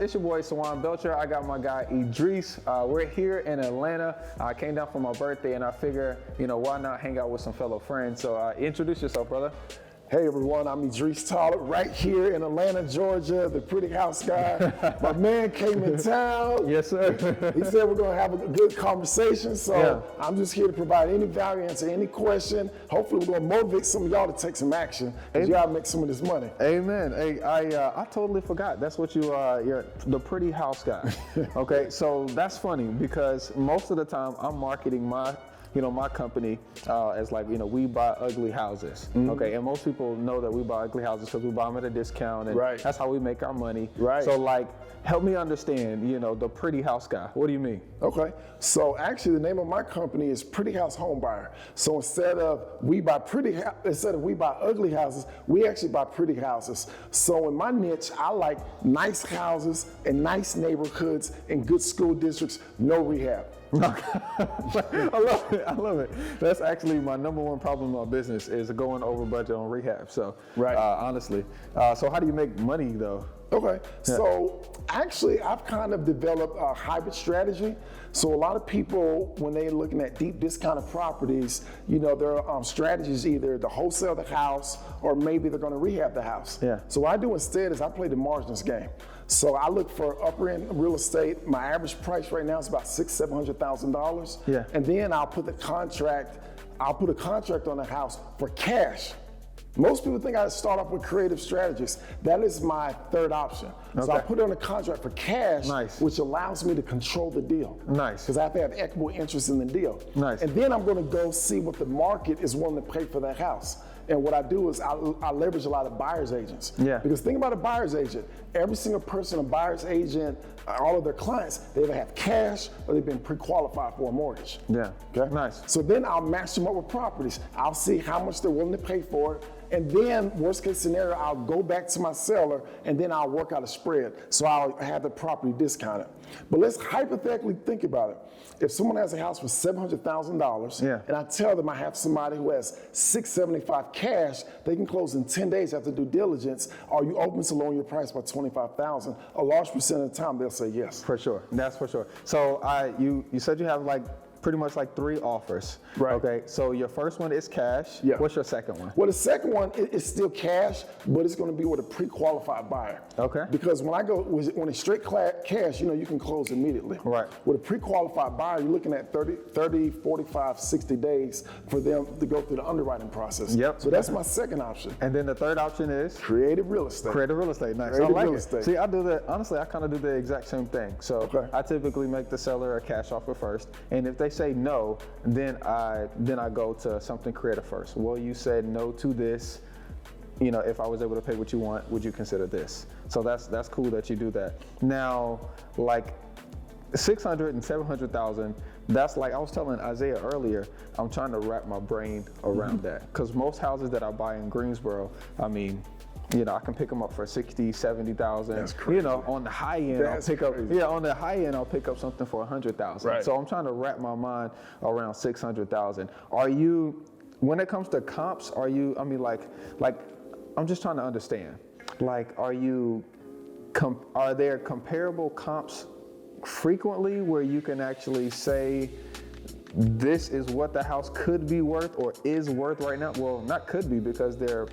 it's your boy Sawan Belcher. I got my guy Idris. We're here in Atlanta. I came down for my birthday and I figure, why not hang out with some fellow friends? So introduce yourself, brother. Hey everyone, I'm Idris Tyler, right here in Atlanta, Georgia, the pretty house guy. My man came in town. Yes, sir. He said we're gonna have a good conversation, so I'm just here to provide any value, answer any question. Hopefully we're gonna motivate some of y'all to take some action, because y'all make some of this money. Amen. Hey, I totally forgot. That's what you're the pretty house guy. Okay, so that's funny because most of the time I'm marketing my company as like, we buy ugly houses, okay? And most people know that we buy ugly houses because we buy them at a discount, and that's how we make our money. Right. So like, help me understand, the pretty house guy. What do you mean? Okay, so actually the name of my company is Pretty House Home Buyer. So instead of we buy ugly houses, we actually buy pretty houses. So in my niche, I like nice houses and nice neighborhoods and good school districts, no rehab. I love it. That's actually my number one problem in my business is going over budget on rehab. So, honestly, so how do you make money though? Okay, so actually I've kind of developed a hybrid strategy. So a lot of people, when they're looking at deep discounted properties, their strategy is either to wholesale the house or maybe they're gonna rehab the house. Yeah. So what I do instead is I play the margins game. So I look for upper end real estate. My average price right now is about $700,000. Yeah. And then I'll put a contract on the house for cash. Most people think I start off with creative strategies. That is my third option. Okay. So I put it on a contract for cash, which allows me to control the deal. Nice. Because I have to have equitable interest in the deal. Nice. And then I'm going to go see what the market is willing to pay for that house. And what I do is I leverage a lot of buyer's agents. Yeah. Because think about a buyer's agent. Every single person, a buyer's agent, all of their clients, they either have cash or they've been pre-qualified for a mortgage. Yeah. Okay. Nice. So then I'll match them up with properties. I'll see how much they're willing to pay for it. And then, worst case scenario, I'll go back to my seller and then I'll work out a spread. So I'll have the property discounted. But let's hypothetically think about it. If someone has a house for $700,000 and I tell them I have somebody who has $675 cash, they can close in 10 days after due diligence. Are you open to lowering your price by $25,000? A large percent of the time they'll say yes. For sure, that's for sure. So you said you have pretty much like 3 offers. Right. Okay, so your first one is cash. Yeah. What's your second one? Well, the second one is still cash, but it's going to be with a pre-qualified buyer. Okay. Because when it's straight cash, you can close immediately. Right. With a pre-qualified buyer, you're looking at 30, 45, 60 days for them to go through the underwriting process. Yep. So that's my second option. And then the third option is? Creative real estate. Creative real estate, nice. Creative real estate. See, I do that, honestly, I kind of do the exact same thing. So I typically make the seller a cash offer first, and if they say no, then I go to something creative first. Well, you said no to this. If I was able to pay what you want, would you consider this? So that's cool that you do that. Now, like 600 and 700,000. That's like I was telling Isaiah earlier. I'm trying to wrap my brain around that because most houses that I buy in Greensboro, I mean, I can pick them up for 60, 70,000. That's crazy. On the high end, I'll pick up something for 100,000. Right. So I'm trying to wrap my mind around 600,000. When it comes to comps, I'm just trying to understand. Like, are there comparable comps frequently where you can actually say, this is what the house could be worth or is worth right now? Well, not could be because they're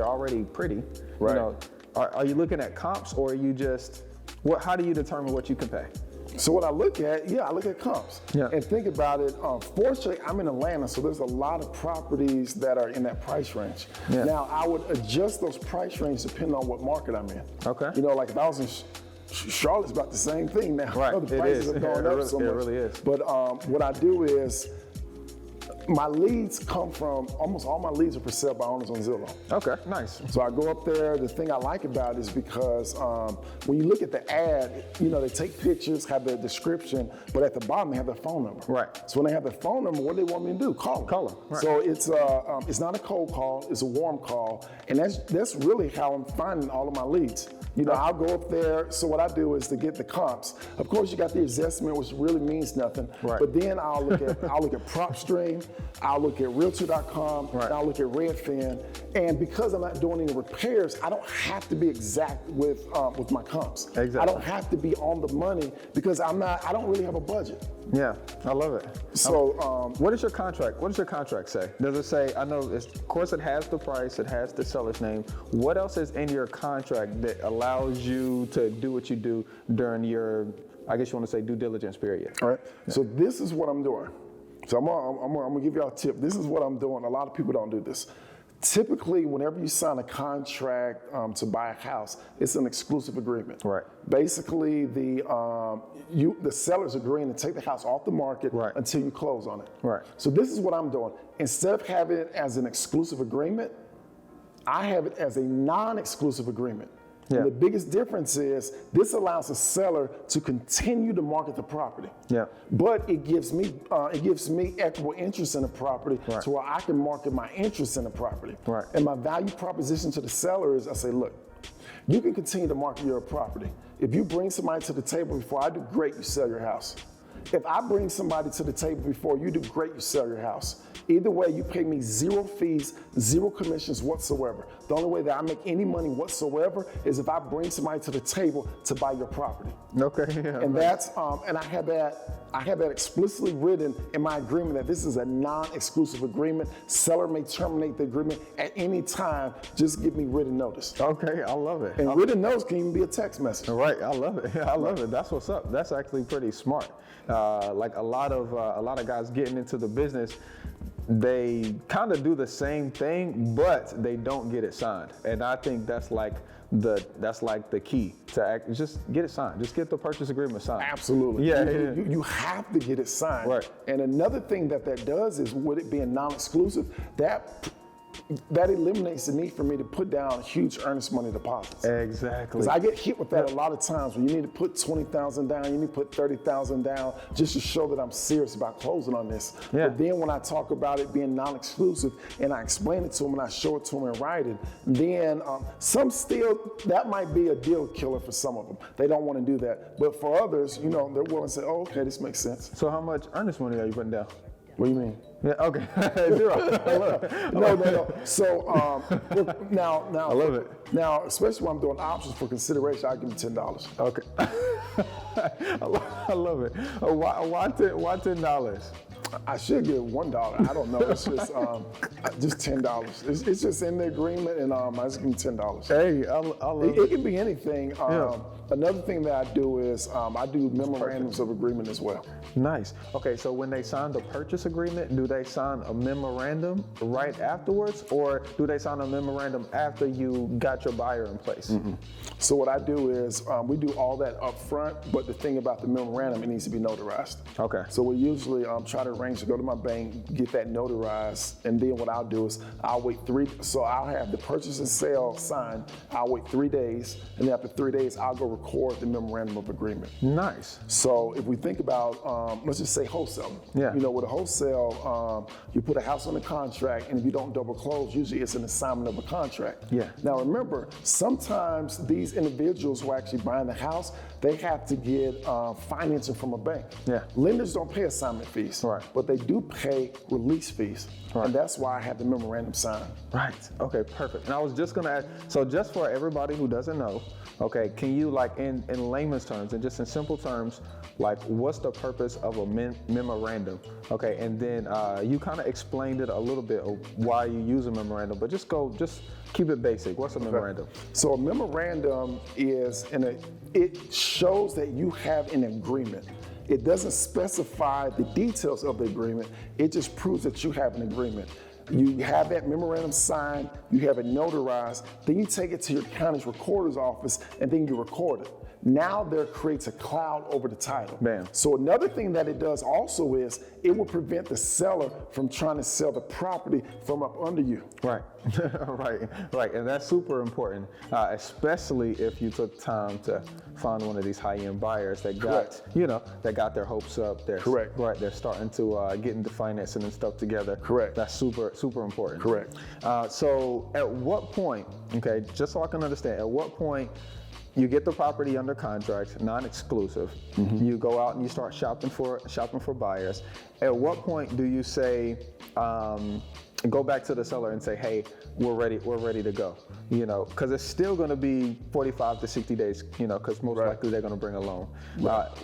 already pretty. Right. Are you looking at comps or are you how do you determine what you can pay? So what I look at, I look at comps. Yeah. And think about it, fortunately I'm in Atlanta, so there's a lot of properties that are in that price range. Yeah. Now I would adjust those price ranges depending on what market I'm in. Okay. Like if I was in Charlotte's about the same thing now. Right. The prices have gone up so much. It really is. But what I do is, my leads come from, almost all my leads are for sale by owners on Zillow. Okay, nice. So I go up there, the thing I like about it is because when you look at the ad, they take pictures, have the description, but at the bottom they have their phone number. Right. So when they have their phone number, what do they want me to do? Call them. Call them. Right. So it's not a cold call, it's a warm call, and that's really how I'm finding all of my leads. I'll go up there, so what I do is to get the comps. Of course, you got the assessment, which really means nothing, right. But then I'll look at PropStream, I'll look at Realtor.com, Right. and I'll look at Redfin. And because I'm not doing any repairs, I don't have to be exact with my comps. Exactly. I don't have to be on the money because I don't really have a budget. Yeah, I love it. So, what does your contract say? Does it say, I know, of course it has the price, it has the seller's name. What else is in your contract that allows you to do what you do during your, I guess you want to say, due diligence period? all right. Yeah. So this is what I'm doing. So I'm gonna give y'all a tip. This is what I'm doing. A lot of people don't do this. Typically, whenever you sign a contract to buy a house, it's an exclusive agreement. Right. Basically, the seller's agreeing to take the house off the market Right. until you close on it. Right. So this is what I'm doing. Instead of having it as an exclusive agreement, I have it as a non-exclusive agreement. Yeah. And the biggest difference is this allows the seller to continue to market the property. Yeah. But it gives me equitable interest in the property Right. to where I can market my interest in the property. Right. And my value proposition to the seller is I say, look, you can continue to market your property. If you bring somebody to the table before I do, great, you sell your house. If I bring somebody to the table before you do, great, you sell your house. Either way, you pay me zero fees, zero commissions whatsoever. The only way that I make any money whatsoever is if I bring somebody to the table to buy your property. Okay. Yeah, And that's and I have that explicitly written in my agreement that this is a non-exclusive agreement. Seller may terminate the agreement at any time. Just give me written notice. Okay, I love it. And written notice can even be a text message. Right, I love it. I love it. That's what's up. That's actually pretty smart. Like a lot of guys getting into the business, they kind of do the same thing, but they don't get it signed. And I think that's like the key to just get it signed. Just get the purchase agreement signed. Absolutely. Yeah, You have to get it signed. Right. And another thing that does is, with it being non-exclusive, that eliminates the need for me to put down huge earnest money deposits. Exactly. Because I get hit with that a lot of times when you need to put $20,000 down, you need to put $30,000 down just to show that I'm serious about closing on this. Yeah. But then when I talk about it being non-exclusive and I explain it to them and I show it to them in writing, then that might be a deal killer for some of them. They don't want to do that. But for others, they're willing to say, oh, okay, this makes sense. So how much earnest money are you putting down? What do you mean? Yeah, okay. Zero. I love it. No. So now I love it. Now, especially when I'm doing options for consideration, I give you $10. Okay. I love it. Why $10? I should give $1. I don't know. It's just $10. It's just in the agreement, and I just give you $10. Hey, I love it. It can be anything. Another thing that I do is I do memorandums of agreement as well. Nice. Okay, so when they sign the purchase agreement, do they sign a memorandum right afterwards, or do they sign a memorandum after you got your buyer in place? Mm-hmm. So what I do is we do all that up front, but the thing about the memorandum, it needs to be notarized. Okay. So we usually try to arrange to go to my bank, get that notarized, and then what I'll do is I'll wait I'll have the purchase and sale signed, I'll wait 3 days, and then after 3 days, I'll go record the memorandum of agreement. Nice. So if we think about, let's just say wholesale. Yeah. With a wholesale, you put a house on the contract, and if you don't double close, usually it's an assignment of a contract. Yeah. Now remember, sometimes these individuals who are actually buying the house, they have to get financing from a bank. Yeah. Lenders don't pay assignment fees, Right. but they do pay release fees. Right. And that's why I have the memorandum signed. Right. Okay, perfect. And I was just gonna ask, so just for everybody who doesn't know, okay, can you, like, in layman's terms and just in simple terms, like, what's the purpose of a memorandum? Okay, and then you kind of explained it a little bit of why you use a memorandum, but just keep it basic. What's a memorandum? So a memorandum is it shows that you have an agreement. It doesn't specify the details of the agreement. It just proves that you have an agreement. You have that memorandum signed, you have it notarized, then you take it to your county's recorder's office, and then you record it. Now there creates a cloud over the title. Bam. So another thing that it does also is it will prevent the seller from trying to sell the property from up under you. Right, right, and that's super important, especially if you took time to find one of these high-end buyers that got, that got their hopes up. Correct. Right, they're starting to get into financing and stuff together. Correct. That's super important. Correct. So at what point, okay, just so I can understand, at what point you get the property under contract, non-exclusive. You go out and you start shopping for buyers. At what point do you say, go back to the seller and say, hey, we're ready to go? You know, because it's still going to be 45 to 60 days. You know, because most likely they're going to bring a loan.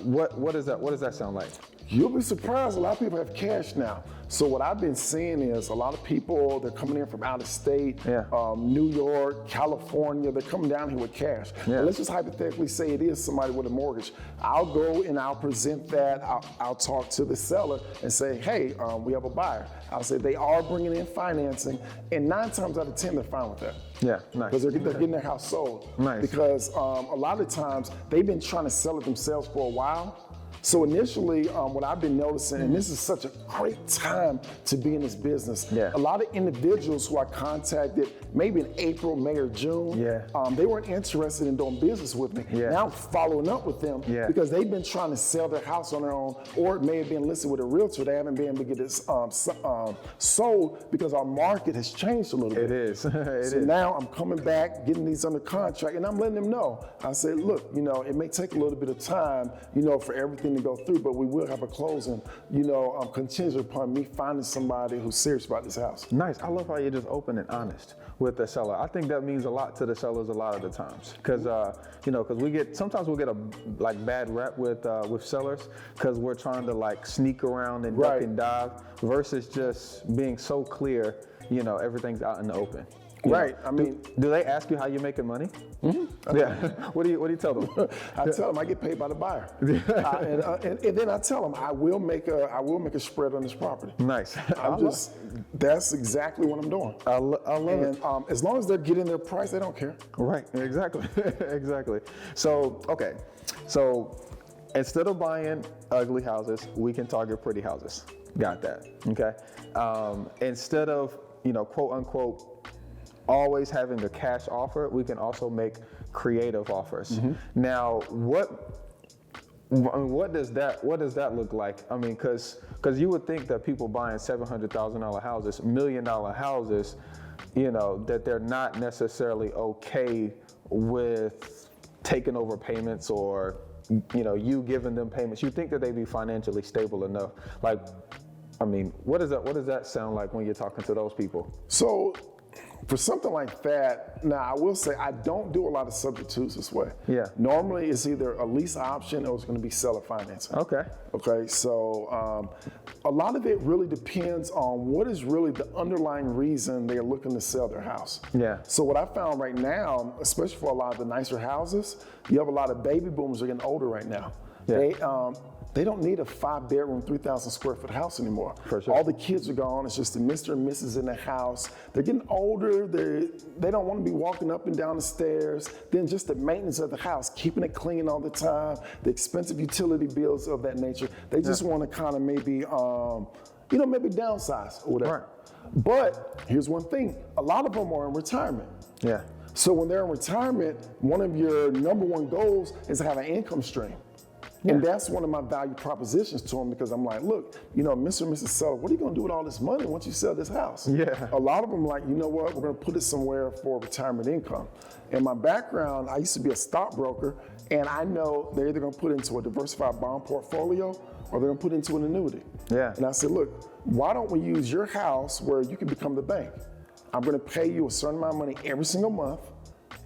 What does that sound like? You'll be surprised, a lot of people have cash now. So what I've been seeing is a lot of people, they're coming in from out of state, New York, California, they're coming down here with cash. And let's just hypothetically say it is somebody with a mortgage. I'll go and I'll present that, I'll talk to the seller and say, hey, we have a buyer. I'll say they are bringing in financing, and 9 times out of 10, they're fine with that. Yeah, nice. Because they're getting their house sold. Nice. Because a lot of times, they've been trying to sell it themselves for a while. So initially, what I've been noticing, and this is such a great time to be in this business, a lot of individuals who I contacted maybe in April, May, or June, they weren't interested in doing business with me. Now I'm following up with them because they've been trying to sell their house on their own, or it may have been listed with a realtor. They haven't been able to get it sold because our market has changed a little bit. It is. So now I'm coming back, getting these under contract, and I'm letting them know. I said, look, you know, it may take a little bit of time, you know, for everything to go through, but we will have a closing, you know, contingent upon me finding somebody who's serious about this house. Nice. I love how you're just open and honest with the seller. I think that means a lot to the sellers a lot of the times, because you know, because sometimes we'll get a bad rep with sellers because we're trying to like sneak around and duck and dive versus just being so clear. You know, everything's out in the open. Right. I mean, do they ask you how you're making money? Yeah. What do you tell them? I tell them I get paid by the buyer, and then I tell them I will make a spread on this property. Nice. That's exactly what I'm doing. I love it. And as long as they're getting their price, they don't care. Right. Exactly. Exactly. So okay. So instead of buying ugly houses, we can target pretty houses. Got that. Okay. Instead of, you know, quote unquote, always having a cash offer, we can also make creative offers. Now, what does that look like? I mean, because you would think that people buying $700,000 houses, $1 million houses, you know, that they're not necessarily okay with taking over payments or, you know, you giving them payments. You think that they'd be financially stable enough. Like, I mean, what does that sound like when you're talking to those people? So, for something like that, now I will say I don't do a lot of substitutes this way. Yeah. Normally it's either a lease option or it's going to be seller financing. Okay. Okay. So a lot of it really depends on what is really the underlying reason they're looking to sell their house. Yeah. So what I found right now, especially for a lot of the nicer houses, you have a lot of baby boomers that are getting older right now. Yeah. They don't need a 5-bedroom, 3,000 square foot house anymore. For sure. All the kids are gone. It's just the Mr. and Mrs. in the house. They're getting older. They don't want to be walking up and down the stairs. Then just the maintenance of the house, keeping it clean all the time, the expensive utility bills of that nature. They just want to kind of maybe, you know, maybe downsize or whatever. Right. But here's one thing. A lot of them are in retirement. Yeah. So when they're in retirement, one of your number one goals is to have an income stream. And that's one of my value propositions to them, because I'm like, look, you know, Mr. and Mrs. Seller, what are you going to do with all this money once you sell this house? Yeah. A lot of them like, you know what, we're going to put it somewhere for retirement income. In my background, I used to be a stockbroker, and I know they're either going to put it into a diversified bond portfolio or they're going to put it into an annuity. Yeah. And I said, look, why don't we use your house where you can become the bank? I'm going to pay you a certain amount of money every single month.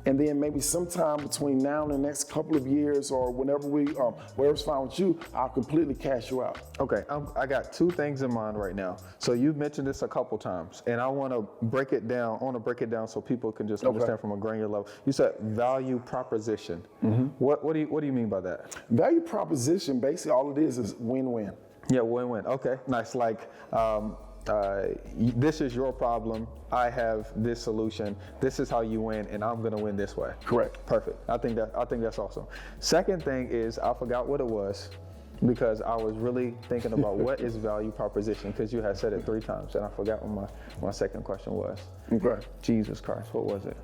And then maybe sometime between now and the next couple of years, or whenever whatever's fine with you, I'll completely cash you out. Okay, I got 2 things in mind right now. So you've mentioned this a couple times, and I want to break it down. I want to break it down so people can just understand from a granular level. You said value proposition. What do you mean by that? Value proposition, basically all it is win-win. Yeah, win-win. Okay, nice. Like, this is your problem, I have this solution, this is how you win, and I'm gonna win this way. Correct. Perfect. I think that's awesome. Second thing is, I forgot what it was, because I was really thinking about what is value proposition, because you had said it 3 times, and I forgot what my second question was. Okay. Jesus Christ, what was it?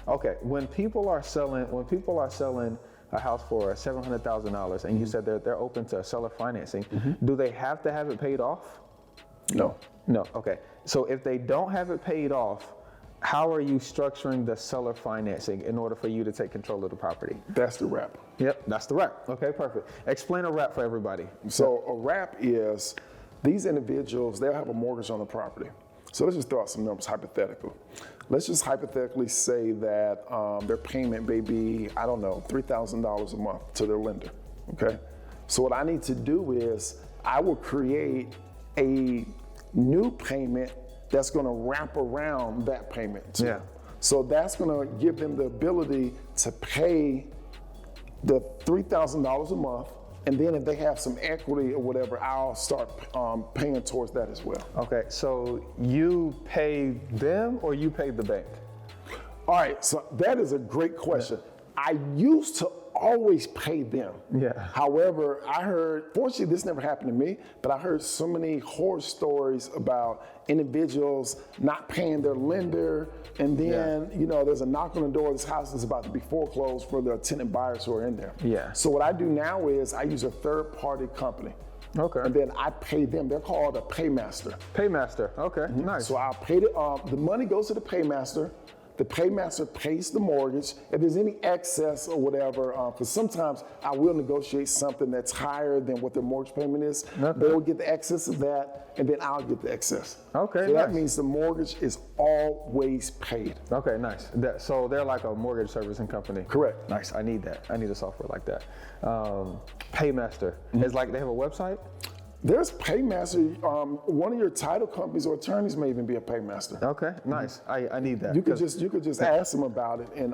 Okay, when people are selling a house for $700,000, and you said they're open to seller financing, do they have to have it paid off? No. No. Okay. So if they don't have it paid off, how are you structuring the seller financing in order for you to take control of the property? That's the wrap. Yep, that's the wrap. Okay, perfect. Explain a wrap for everybody. So a wrap is these individuals, they'll have a mortgage on the property. So let's just throw out some numbers, hypothetical. Let's just hypothetically say that their payment may be, I don't know, $3,000 a month to their lender, okay? So what I need to do is I will create a new payment that's gonna wrap around that payment too. Yeah. So that's gonna give them the ability to pay the $3,000 a month, and then if they have some equity or whatever, I'll start paying towards that as well. Okay, so you pay them or you pay the bank? All right, so that is a great question. I used to always pay them. Yeah. However, I heard, fortunately this never happened to me, but I heard so many horror stories about individuals not paying their lender, and then, you know, there's a knock on the door, this house is about to be foreclosed for the tenant buyers who are in there. Yeah. So what I do now is I use a third-party company. Okay. And then I pay them. They're called a paymaster. Paymaster, okay, nice. So I'll pay the money goes to the paymaster. The paymaster pays the mortgage. If there's any excess or whatever, because sometimes I will negotiate something that's higher than what the mortgage payment is. Okay. They'll get the excess of that, and then I'll get the excess. Okay, so that nice. means the mortgage is always paid. Okay, nice. So they're like a mortgage servicing company. Correct. Nice, I need that. I need a software like that. Paymaster, it's like they have a website? There's paymaster. One of your title companies or attorneys may even be a paymaster. Okay, nice. I need that. You could just ask them about it, and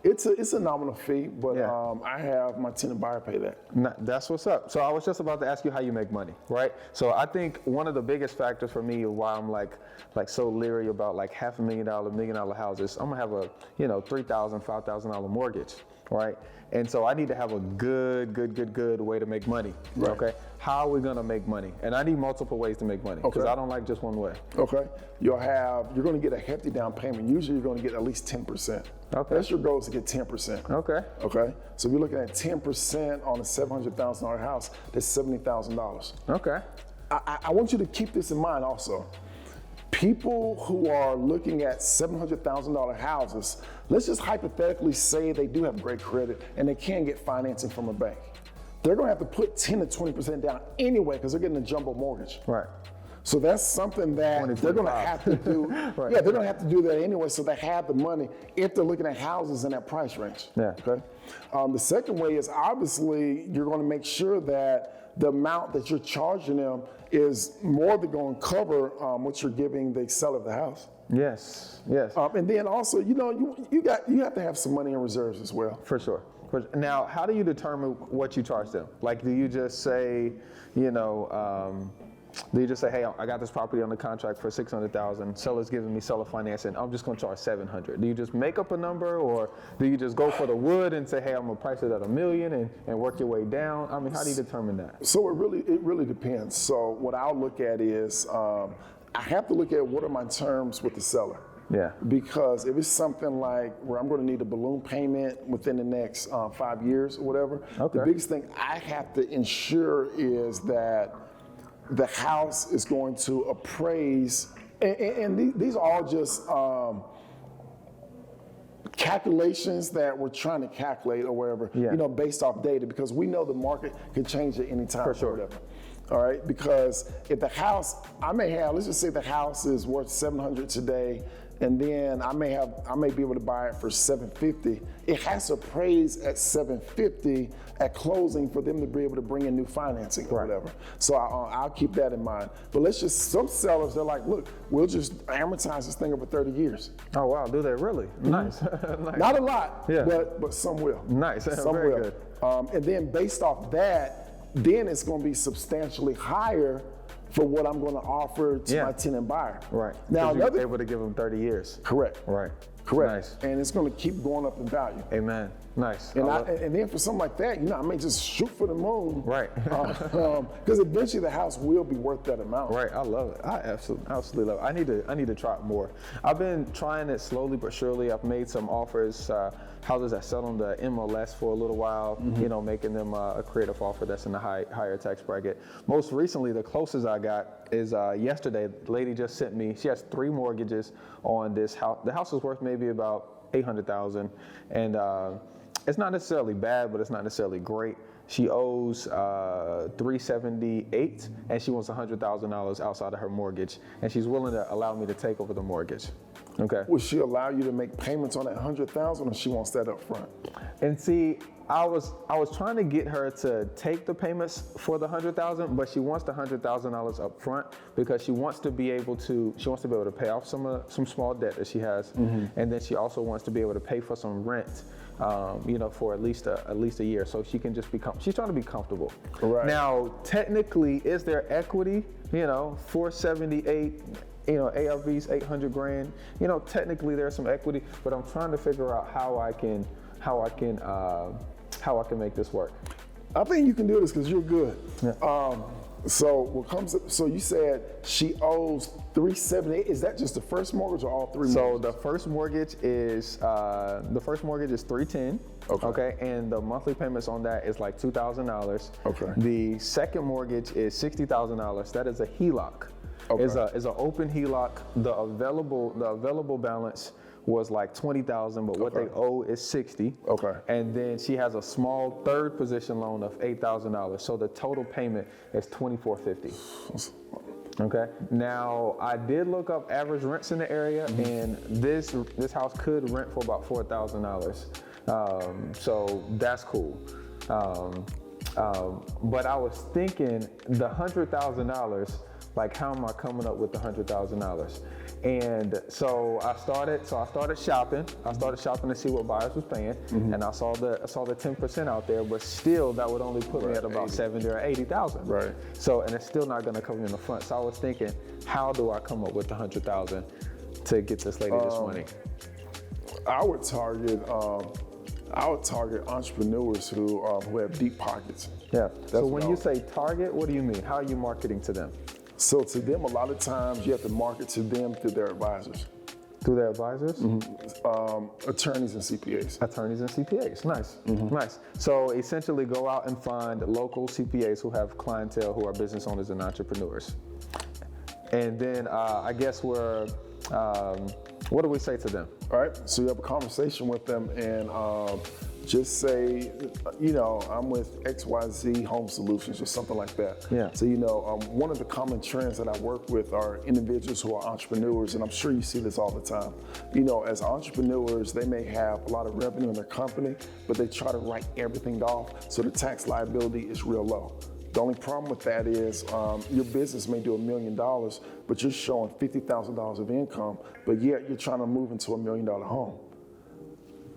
it's a nominal fee, but I have my tenant buyer pay that. That's what's up. So I was just about to ask you how you make money, right? So I think one of the biggest factors for me why I'm like so leery about like $500,000, $1 million houses, I'm gonna have a $3,000, $5,000 mortgage, right? And so I need to have a good way to make money. Right. Okay. How are we gonna make money? And I need multiple ways to make money because Okay. I don't like just one way. Okay. You're going to get a hefty down payment. Usually you're going to get at least 10%. Okay. That's your goal, is to get 10%. Okay. Okay. So if you're looking at 10% on a $700,000 house, that's $70,000. Okay. I want you to keep this in mind also. People who are looking at $700,000 houses, let's just hypothetically say they do have great credit and they can get financing from a bank. They're going to have to put 10 to 20% down anyway because they're getting a jumbo mortgage. Right. So that's something that they're going to have to do. Right. Yeah, they're going to have to do that anyway, so they have the money if they're looking at houses in that price range. Yeah. Okay. The second way is obviously you're going to make sure that the amount that you're charging them is more than going to cover what you're giving the seller of the house. Yes. Yes. And then also, you have to have some money in reserves as well. For sure. Now, how do you determine what you charge them? Like, do you just say, hey, I got this property on the contract for $600,000. Seller's giving me seller financing. I'm just going to charge $700,000. Do you just make up a number, or do you just go for the wood and say, hey, I'm going to price it at $1 million and work your way down? I mean, how do you determine that? So it really depends. So what I'll look at is I have to look at what are my terms with the seller. Yeah. Because if it's something like where I'm going to need a balloon payment within the next 5 years or whatever, Okay. the biggest thing I have to ensure is that the house is going to appraise, and these are all just calculations that we're trying to calculate or whatever, based off data, because we know the market can change at any time. For sure. Or whatever. All right, because if the house, let's just say the house is worth $700,000 today, and then I may be able to buy it for $750,000. It has to appraise at $750,000 at closing for them to be able to bring in new financing or whatever. So I'll keep that in mind. But some sellers, they're like, look, we'll just amortize this thing over 30 years. Oh, wow. Do they really? Nice. Nice. Not a lot, Yeah. but some will. Nice. Some Very will. good. And then based off that, then it's going to be substantially higher for what I'm going to offer to my tenant buyer. Right. Now, you're able to give them 30 years. Correct. Right. Correct. Nice. And it's going to keep going up in value. Amen. Nice. And then for something like that, I may just shoot for the moon. Right. Because eventually the house will be worth that amount. Right. I love it. I absolutely love it. I need to try it more. I've been trying it slowly but surely. I've made some offers, houses that sell on the MLS for a little while, making them a creative offer that's in the higher tax bracket. Most recently, the closest I got is yesterday. The lady just sent me, she has 3 mortgages on this house. The house is worth maybe about $800,000, and it's not necessarily bad, but it's not necessarily great. She owes $378, and she wants $100,000 outside of her mortgage, and she's willing to allow me to take over the mortgage. Okay. Will she allow you to make payments on that $100,000, or she wants that up front? And see, I was trying to get her to take the payments for the $100,000, but she wants the $100,000 up front because she wants to be able to pay off some small debt that she has, and then she also wants to be able to pay for some rent. For at least a year, so she can just she's trying to be comfortable. Right. Now, technically, is there equity? 478. ARV's $800,000. Technically there's some equity, but I'm trying to figure out how I can make this work. I think you can do this because you're good. Yeah. So you said she owes $378. Is that just the first mortgage or all 3 mortgages? So the first mortgage is $310. Okay. And the monthly payments on that is like $2,000. Okay. The second mortgage is $60,000. That is a HELOC. Okay. Is an open HELOC. The available balance was like $20,000, but what they owe is $60,000. Okay. And then she has a small third position loan of $8,000. So the total payment is $2,450. Okay. Now I did look up average rents in the area, and this house could rent for about $4,000. So that's cool. But I was thinking the $100,000. Like, how am I coming up with the $100,000? And so I started shopping. I started shopping to see what buyers was paying, and I saw the 10% out there. But still, that would only put me at about 70 or 80,000. Right. So, and it's still not going to cover me in the front. So I was thinking, how do I come up with the $100,000 to get this lady this money? I would target entrepreneurs who have deep pockets. Yeah. So when you say target, what do you mean? How are you marketing to them? So to them, a lot of times you have to market to them through their advisors. Through their advisors? Attorneys and CPAs. Attorneys and CPAs, nice, nice. So essentially go out and find local CPAs who have clientele, who are business owners and entrepreneurs. And then I guess what do we say to them? All right, so you have a conversation with them and just say, I'm with XYZ Home Solutions or something like that. Yeah. So, one of the common trends that I work with are individuals who are entrepreneurs, and I'm sure you see this all the time. As entrepreneurs, they may have a lot of revenue in their company, but they try to write everything off, so the tax liability is real low. The only problem with that is your business may do $1 million, but you're showing $50,000 of income, but yet you're trying to move into $1 million home.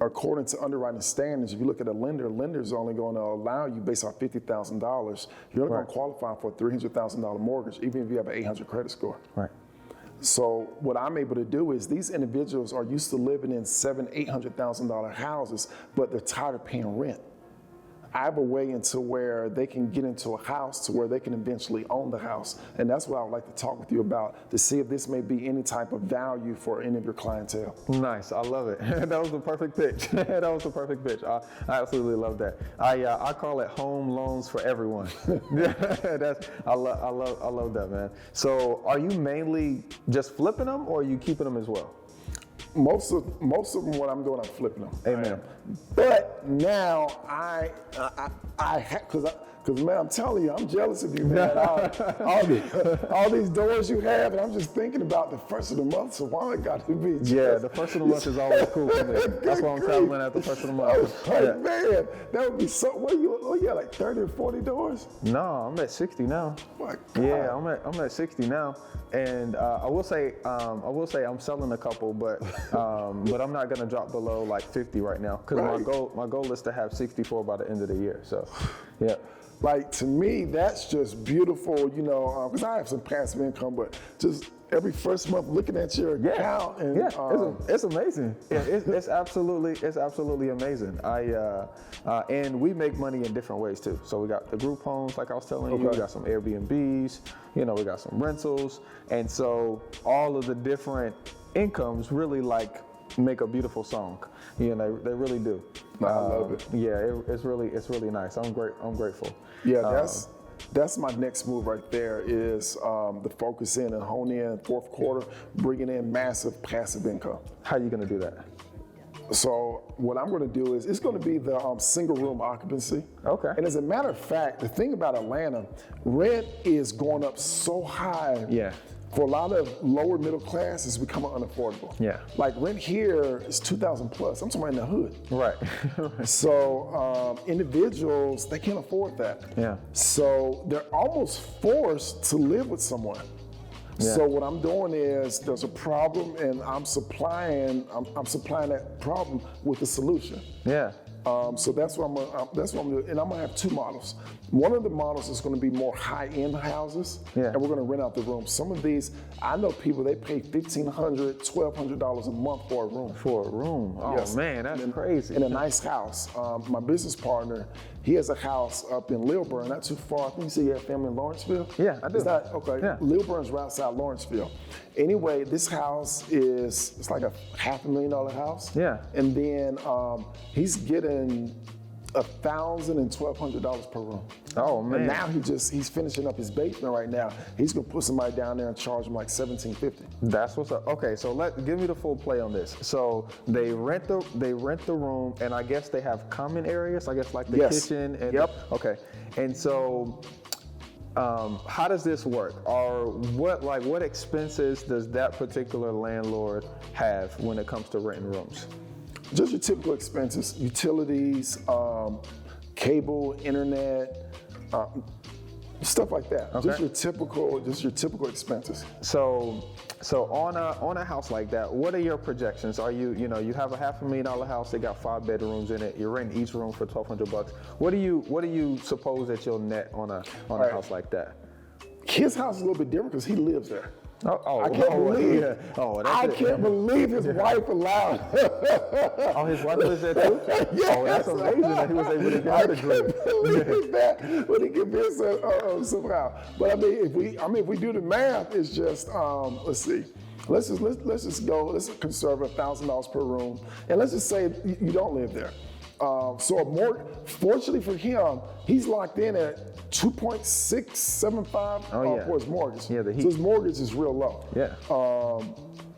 According to underwriting standards, if you look at a lender's only going to allow you based on $50,000. You're only going to qualify for a $300,000 mortgage, even if you have an 800 credit score. Right. So what I'm able to do is these individuals are used to living in $700,000-$800,000 houses, but they're tired of paying rent. I have a way into where they can get into a house to where they can eventually own the house. And that's what I would like to talk with you about, to see if this may be any type of value for any of your clientele. Nice, I love it. That was the perfect pitch. That was the perfect pitch. I absolutely love that. I call it home loans for everyone. I love that, man. So are you mainly just flipping them, or are you keeping them as well? Most of them, what I'm doing, I'm flipping them. Amen. But now because man, I'm telling you, I'm jealous of you, man. all these doors you have, and I'm just thinking about the first of the month, so why I got to be jealous. Yeah, the first of the month is always cool for me. That's why I'm traveling at the first of the month. Man, that would be so. What you got, like 30 or 40 doors? No, I'm at 60 now. My God. Yeah, I'm at 60 now, and I will say I'm selling a couple, but I'm not gonna drop below like 50 right now, because my goal is to have 64 by the end of the year. So, yeah. Like, to me, that's just beautiful, because I have some passive income, but just every first month looking at your account. And, it's amazing. Yeah, it's absolutely amazing. And we make money in different ways too. So we got the group homes, like I was telling you. We got some Airbnbs. We got some rentals, and so all of the different incomes really make a beautiful song. They really do. I love it. Yeah, it's really nice. I'm grateful. Yeah, that's my next move right there is the focus in and hone in fourth quarter, bringing in massive passive income. How are you going to do that? So what I'm going to do is it's going to be the single room occupancy. Okay. And as a matter of fact, the thing about Atlanta, rent is going up so high. Yeah. For a lot of lower middle class, it's becoming unaffordable. Yeah. Like rent here is $2,000 plus. I'm talking about in the hood. Right. So individuals, they can't afford that. Yeah. So they're almost forced to live with someone. Yeah. So what I'm doing is there's a problem, and I'm supplying that problem with a solution. Yeah. So that's what I'm doing, and I'm gonna have two models. One of the models is gonna be more high-end houses, and we're gonna rent out the rooms. Some of these, I know people, they pay $1,500, $1,200 a month for a room. For a room? Oh man, that's crazy. In a nice house. My business partner, he has a house up in Lilburn, not too far. I think you said you have family in Lawrenceville? Yeah, I do. Okay. Yeah. Lilburn's right outside Lawrenceville. Anyway, this house it's like a $500,000 house. Yeah. And then he's getting $1,000 and $1,200 per room. Oh man! And now he's finishing up his basement right now. He's gonna put somebody down there and charge him like $1,750. That's what's up. Okay, so give me the full play on this. So they rent the room, and I guess they have common areas. I guess like the kitchen. And okay, and so. How does this work? Or what expenses does that particular landlord have when it comes to renting rooms? Just your typical expenses, utilities, cable, internet, stuff like that. Okay. Just your typical expenses. So on a house like that, what are your projections? Are you have a $500,000 house, they got 5 bedrooms in it, you're renting each room for $1,200. What do you suppose that you'll net on a house like that? His house is a little bit different because he lives there. I can't believe his wife allowed. Oh, his wife lives there too? Yes. Oh, that's amazing that he was able to get the dream. But he convinced her somehow. But I mean, if we do the math, it's just let's see. Let's just go. Let's conserve $1,000 per room, and let's just say you don't live there. Fortunately for him, he's locked in at 2.675 for his mortgage. Yeah, so his mortgage is real low. Yeah.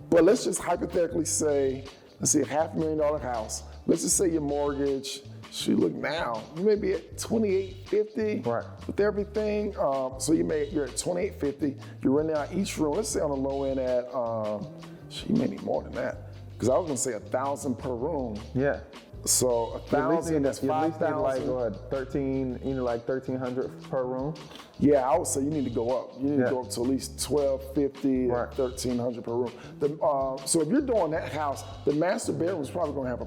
But let's just hypothetically say, let's see, a $500,000 house. Let's just say your mortgage, look now, you may be at $2,850 with everything. So you're at $2,850. You're renting out each room. Let's say on the low end at, you may need more than that, because I was gonna say $1,000 per room. Yeah. So $1,000, that's $5,000. Like what, $1,300 per room? Yeah, I would say you need to go up. You need to go up to at least $1,250 or $1,300 per room. So if you're doing that house, the master bedroom is probably going to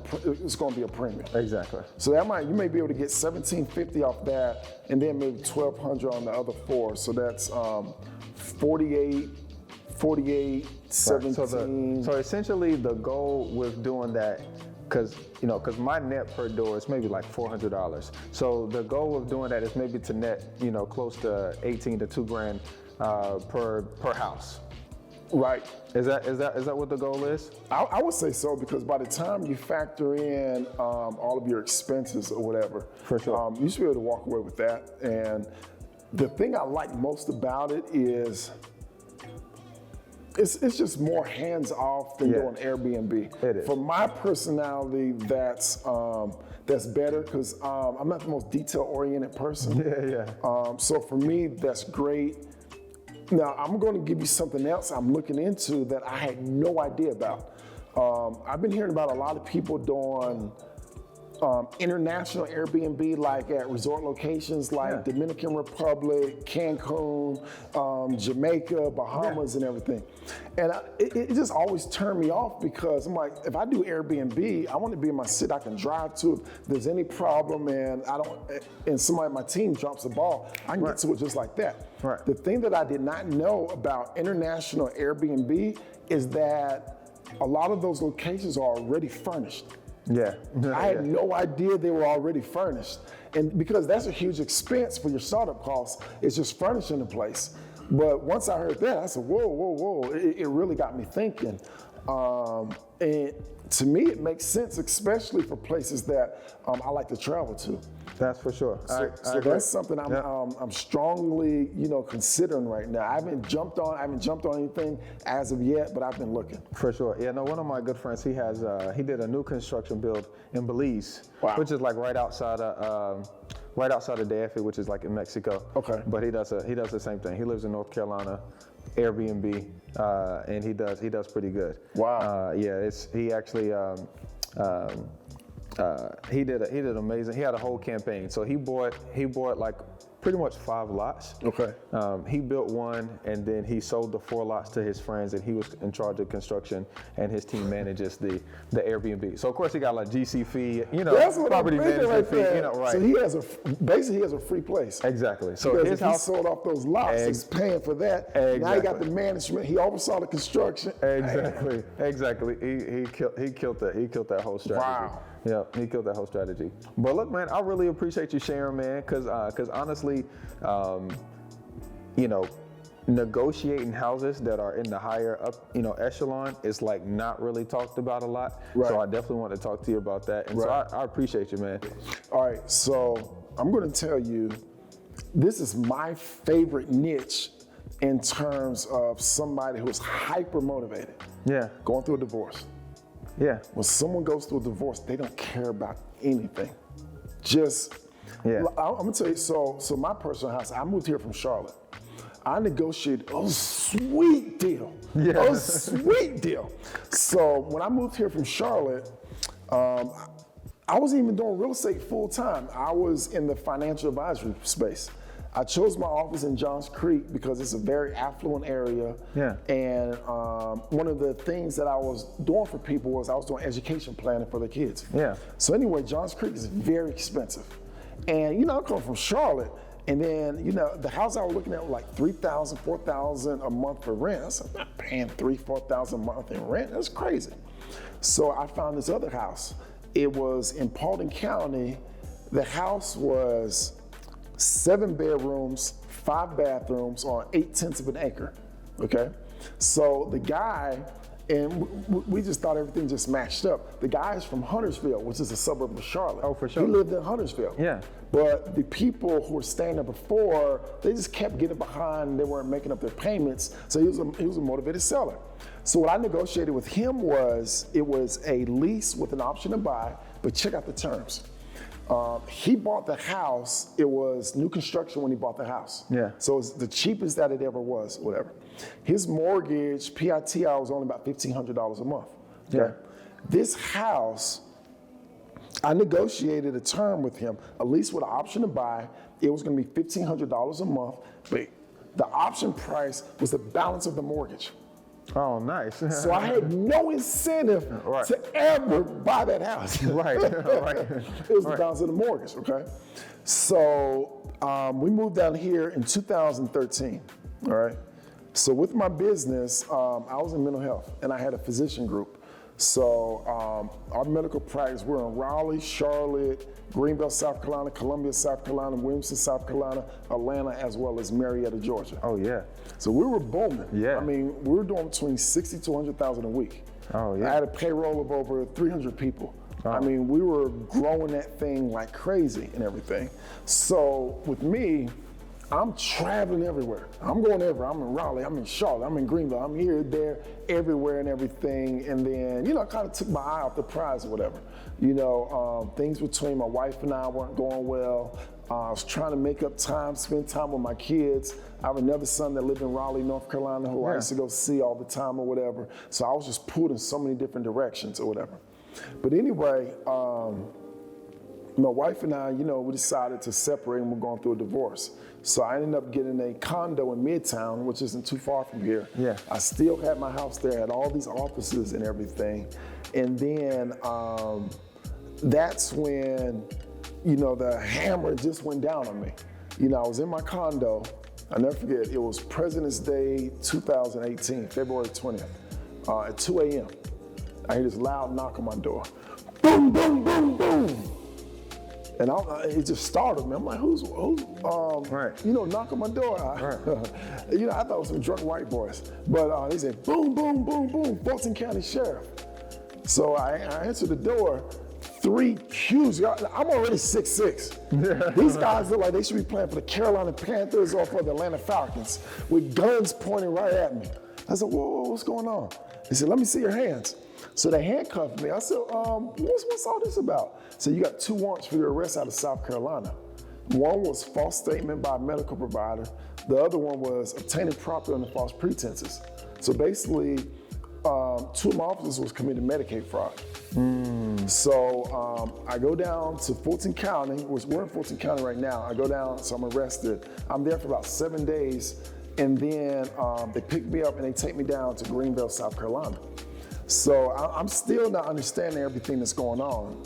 be a premium. Exactly. So you may be able to get $1,750 off that, and then maybe $1,200 on the other 4. So that's 48, 17. So essentially, the goal with doing that, because my net per door is maybe like $400. So the goal of doing that is maybe to net close to $18,000 to $2,000 per house. Right. Is that what the goal is? I would say so, because by the time you factor in all of your expenses or whatever, for sure, you should be able to walk away with that. And the thing I like most about it is it's just more hands off than doing Airbnb. It is. For my personality, that's better, because I'm not the most detail-oriented person. Yeah. So for me, that's great. Now, I'm going to give you something else I'm looking into that I had no idea about. I've been hearing about a lot of people doing international Airbnb, like at resort locations like Dominican Republic, Cancun, Jamaica, Bahamas, and everything. And it just always turned me off because I'm like, if I do Airbnb, I want to be in my city I can drive to. If there's any problem and somebody on my team drops the ball, I can get to it just like that. Right. The thing that I did not know about international Airbnb is that a lot of those locations are already furnished. Yeah. I had no idea they were already furnished. And because that's a huge expense for your startup costs, it's just furnishing the place. But once I heard that, I said, whoa. It really got me thinking. And to me, it makes sense, especially for places that I like to travel to. That's for sure. So that's something I'm strongly, considering right now. I haven't jumped on anything as of yet, but I've been looking. For sure. Yeah, no, one of my good friends, he did a new construction build in Belize, which is like right outside of DF, which is like in Mexico. Okay. But he does the same thing. He lives in North Carolina, Airbnb, and he does pretty good. Wow. He actually he did amazing. He had a whole campaign. So he bought like pretty much 5 lots. Okay. He built one, and then he sold the 4 lots to his friends, and he was in charge of construction, and his team manages the Airbnb. So of course he got like GC fee, That's what property I'm thinking management right fee, there. right? So he has a free place. Exactly. So because his if he house sold off those lots, he's paying for that. Exactly. Now he got the management. He oversaw the construction. Exactly. He killed that whole strategy. Wow. Yeah, he killed that whole strategy. But look, man, I really appreciate you sharing, man, because honestly, negotiating houses that are in the higher up, echelon is like not really talked about a lot. Right. So I definitely want to talk to you about that. And so I appreciate you, man. All right, so I'm going to tell you, this is my favorite niche in terms of somebody who is hyper motivated. Yeah. Going through a divorce. Yeah. When someone goes through a divorce, they don't care about anything. I'm gonna tell you, so my personal house, I moved here from Charlotte. I negotiated a sweet deal. Yeah. A sweet deal. So when I moved here from Charlotte, I wasn't even doing real estate full time. I was in the financial advisory space. I chose my office in Johns Creek because it's a very affluent area. Yeah. And one of the things that I was doing for people was I was doing education planning for their kids. Yeah. So anyway, Johns Creek is very expensive. And I come from Charlotte, and then, the house I was looking at was like $3,000, $4,000 a month for rent. I said, I'm not paying $3,000, $4,000 a month in rent. That's crazy. So I found this other house. It was in Paulding County. The house was 7 bedrooms, 5 bathrooms on 8/10 of an acre, okay? So the guy, and we just thought everything just matched up. The guy is from Huntersville, which is a suburb of Charlotte. Oh, for sure. He lived in Huntersville. Yeah. But the people who were staying there before, they just kept getting behind. They weren't making up their payments. So he was a motivated seller. So what I negotiated with him was, it was a lease with an option to buy, but check out the terms. He bought the house, it was new construction when he bought the house. Yeah. So it's the cheapest that it ever was, whatever. His mortgage, PITI, was only about $1,500 a month. Okay? Yeah. This house, I negotiated a term with him, a lease with an option to buy. It was gonna be $1,500 a month, but the option price was the balance of the mortgage. Oh, nice. So I had no incentive to ever buy that house. Right. It was the balance of the mortgage, okay? So we moved down here in 2013, all right? So with my business, I was in mental health, and I had a physician group. So our medical practice, we're in Raleigh, Charlotte, Greenville, South Carolina, Columbia, South Carolina, Williamson, South Carolina, Atlanta, as well as Marietta, Georgia. Oh, yeah. So we were booming. Yeah. I mean, we were doing between 60 to 100,000 a week. Oh, yeah. I had a payroll of over 300 people. Oh. I mean, we were growing that thing like crazy and everything. So with me, I'm traveling everywhere. I'm going everywhere. I'm in Raleigh, I'm in Charlotte, I'm in Greenville, I'm here, there, everywhere and everything. And then, I kind of took my eye off the prize or whatever. Things between my wife and I weren't going well. I was trying to make up time, spend time with my kids. I have another son that lived in Raleigh, North Carolina, who I used to go see all the time or whatever. So I was just pulled in so many different directions or whatever. But anyway, my wife and I, we decided to separate and we're going through a divorce. So I ended up getting a condo in Midtown, which isn't too far from here. Yeah. I still had my house there, had all these offices and everything. And then that's when, the hammer just went down on me. I was in my condo. I'll never forget, it was President's Day 2018, February 20th, at 2 a.m. I hear this loud knock on my door. Boom, boom, boom, boom. And it just startled me. I'm like, who's right. knocking on my door? Right. I thought it was some drunk white boys. But they said, boom, boom, boom, boom, Fulton County Sheriff. So I answered the door. 3 huge guys. I'm already 6'6". These guys look like they should be playing for the Carolina Panthers or for the Atlanta Falcons with guns pointing right at me. I said, whoa, what's going on? They said, let me see your hands. So they handcuffed me. I said, what's all this about? So you got 2 warrants for your arrest out of South Carolina. One was false statement by a medical provider. The other one was obtaining property under false pretenses. So basically, 2 of my officers was committing Medicaid fraud. So I go down to Fulton County, which we're in Fulton County right now. I go down, so I'm arrested. I'm there for about 7 days, and then they pick me up and they take me down to Greenville, South Carolina. So I'm still not understanding everything that's going on.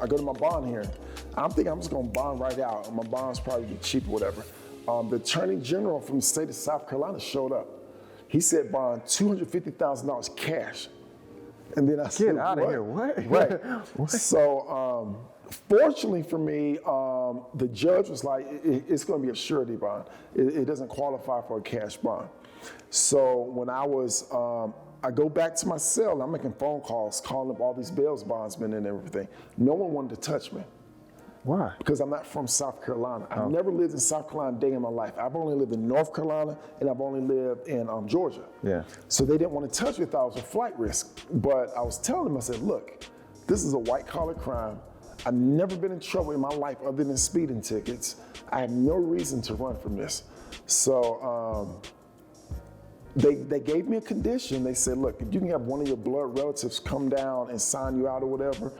I go to my bond hearing. I'm thinking I'm just gonna bond right out. My bond's probably be cheap or whatever. The Attorney General from the state of South Carolina showed up. He said bond $250,000 cash. And then I said, get out of here, what? Right. What? So fortunately for me, the judge was like, it's gonna be a surety bond. It doesn't qualify for a cash bond. So when I go back to my cell, I'm making phone calls, calling up all these bail bondsmen and everything. No one wanted to touch me. Why? Because I'm not from South Carolina. I've never lived in South Carolina a day in my life. I've only lived in North Carolina and I've only lived in Georgia. Yeah. So they didn't want to touch me if I was a flight risk. But I was telling them, I said, look, this is a white collar crime. I've never been in trouble in my life other than speeding tickets. I have no reason to run from this. So they gave me a condition. They said, look, if you can have one of your blood relatives come down and sign you out or whatever,